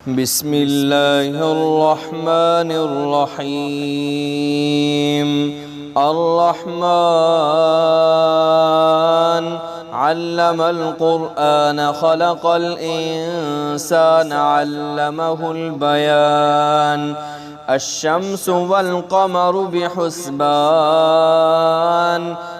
بسم الله الرحمن الرحيم. الرحمن علم القرآن خلق الإنسان علمه البيان. الشمس والقمر بحسبان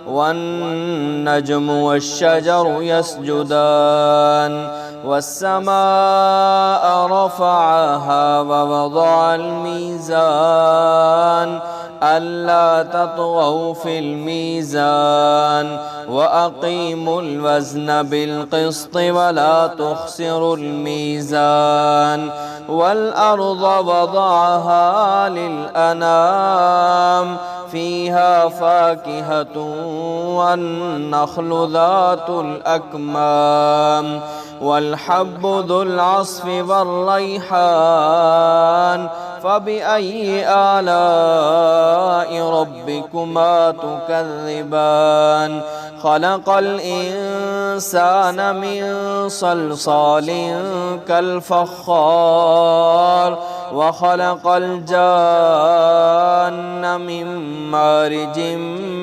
والنجم والشجر يسجدان والسماء رفعها ووضع الميزان ألا تطغوا في الميزان وأقيموا الوزن بالقسط ولا تخسروا الميزان والأرض وضعها للأنام فيها فاكهة والنخل ذات الأكمام والحب ذو العصف والريحان فبأي آلاء ربكما تكذبان. خلق الإنسان من صلصال كالفخار وخلق الجان من مارج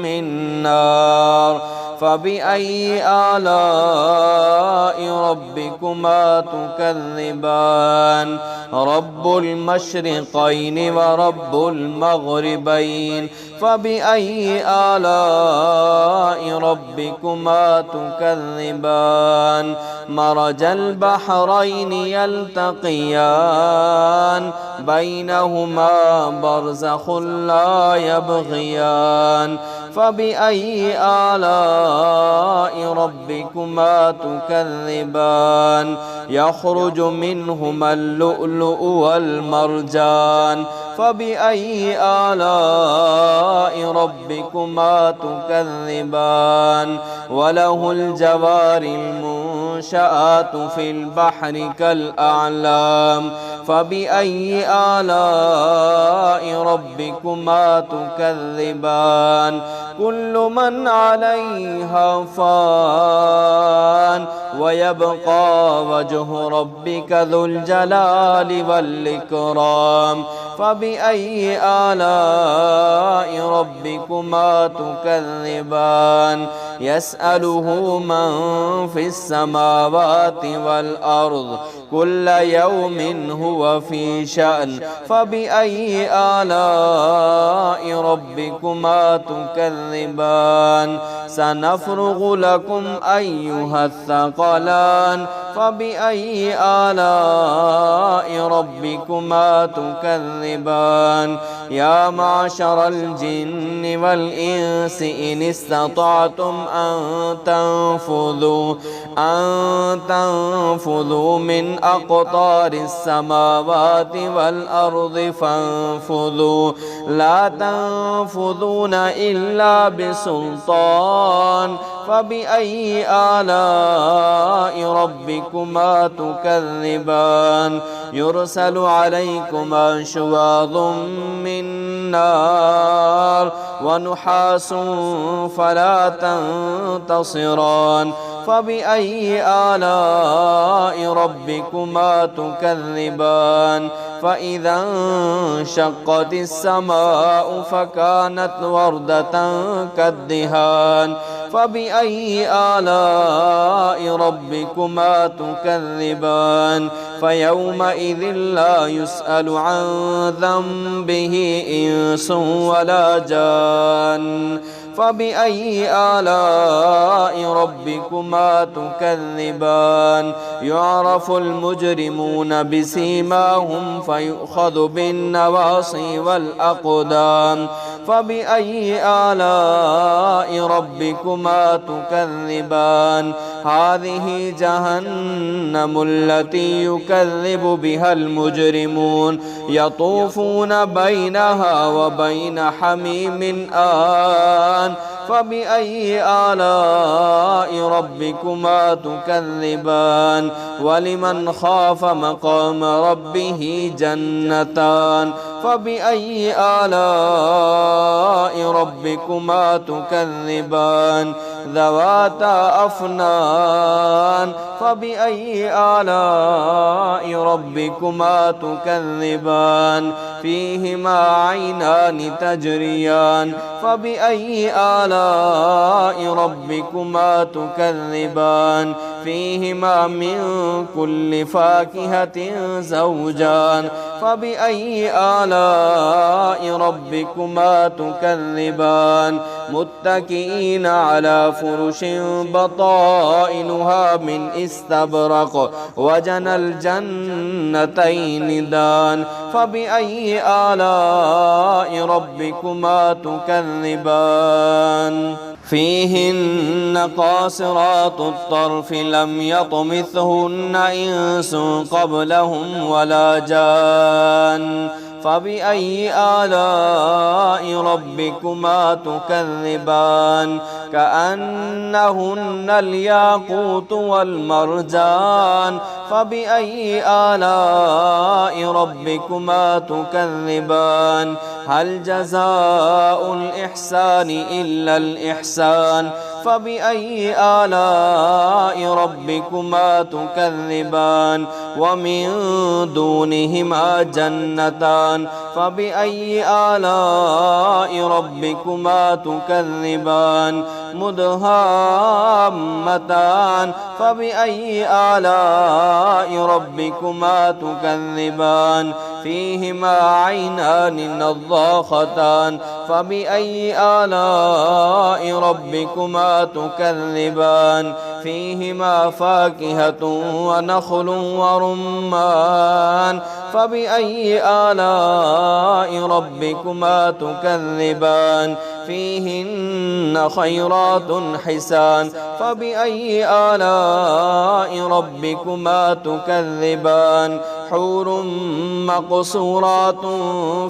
من نار فبأي آلاء ربكما تكذبان. رب المشرقين ورب المغربين فبأي آلاء ربكما تكذبان. مرج البحرين يلتقيان بينهما برزخ لا يبغيان فبأي آلاء ربكما تكذبان. يخرج منهما اللؤلؤ والمرجان فبأي آلاء ربكما تكذبان. وله الجوار المنشآت في البحر كالأعلام فبأي آلاء ربكما تكذبان. كل من عليها فان ويبقى وجه ربك ذو الجلال والإكرام فبأي آلاء ربكما تكذبان. يسأله من في السماوات والأرض كل يوم هو في شأن فبأي آلاء ربكما تكذبان. سنفرغ لكم أيها الثقلان فبأي آلاء ربكما تكذبان. يا معشر الجن والإنس إن استطعتم أن تنفذوا من أقطار السماوات والأرض فانفذوا لا تنفذون إلا بسلطان فبأي آلاء ربكما تكذبان. يرسل عليكما شواظ من نار ونحاس فلا تنتصران فبأي آلاء ربكما تكذبان. فإذا انشقت السماء فكانت وردة كالدهان فبأي آلاء ربكما تكذبان. فيومئذ ربئذ لا يسأل عن ذنبه إنس ولا جان فبأي آلاء ربكما تكذبان. يعرف المجرمون بسيماهم فيؤخذ بالنواصي والأقدام فبأي آلاء ربكما تكذبان. هذه جهنم التي يكذب بها المجرمون يطوفون بينها وبين حميم آن فبأي آلاء ربكما تكذبان. ولمن خاف مقام ربه جنتان فبأي آلاء ربكما تكذبان. ذواتا أفنان فبأي آلاء ربكما تكذبان فيهما عينان تجريان فبأي آلاء ربكما تكذبان فيهما من كل فاكهة زوجان فبأي آلاء ربكما تكذبان متكئين على فرش بطائنها من استبرق وجنى الجنتين دان فبأي آلاء ربكما تكذبان فيهن قاصرات الطرف لم يطمثهن إنس قبلهم ولا جان فبأي آلاء ربكما تكذبان كأنهن الياقوت والمرجان فبأي آلاء ربكما تكذبان هل جزاء الإحسان إلا الإحسان فبأي آلاء ربكما تكذبان ومن دونهما جنتان فبأي آلاء ربكما تكذبان مدهامتان فبأي آلاء ربكما تكذبان فيهما عينان نضاختان فبأي آلاء ربكما تكذبان فيهما فاكهة ونخل ورمان فبأي آلاء ربكما تكذبان فيهن خيرات حسان فبأي آلاء ربكما تكذبان حور مقصورات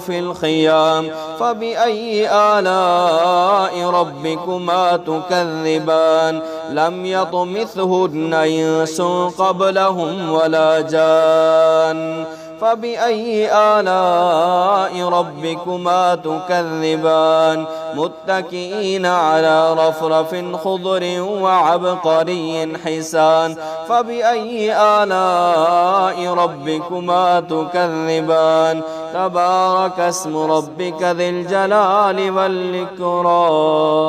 في الخيام فبأي آلاء ربكما تكذبان لم يطمثهن إنس قبلهم ولا جان فبأي آلاء ربكما تكذبان متكئين على رفرف خضر وعبقري حسان فبأي آلاء ربكما تكذبان تبارك اسم ربك ذي الجلال والإكرام.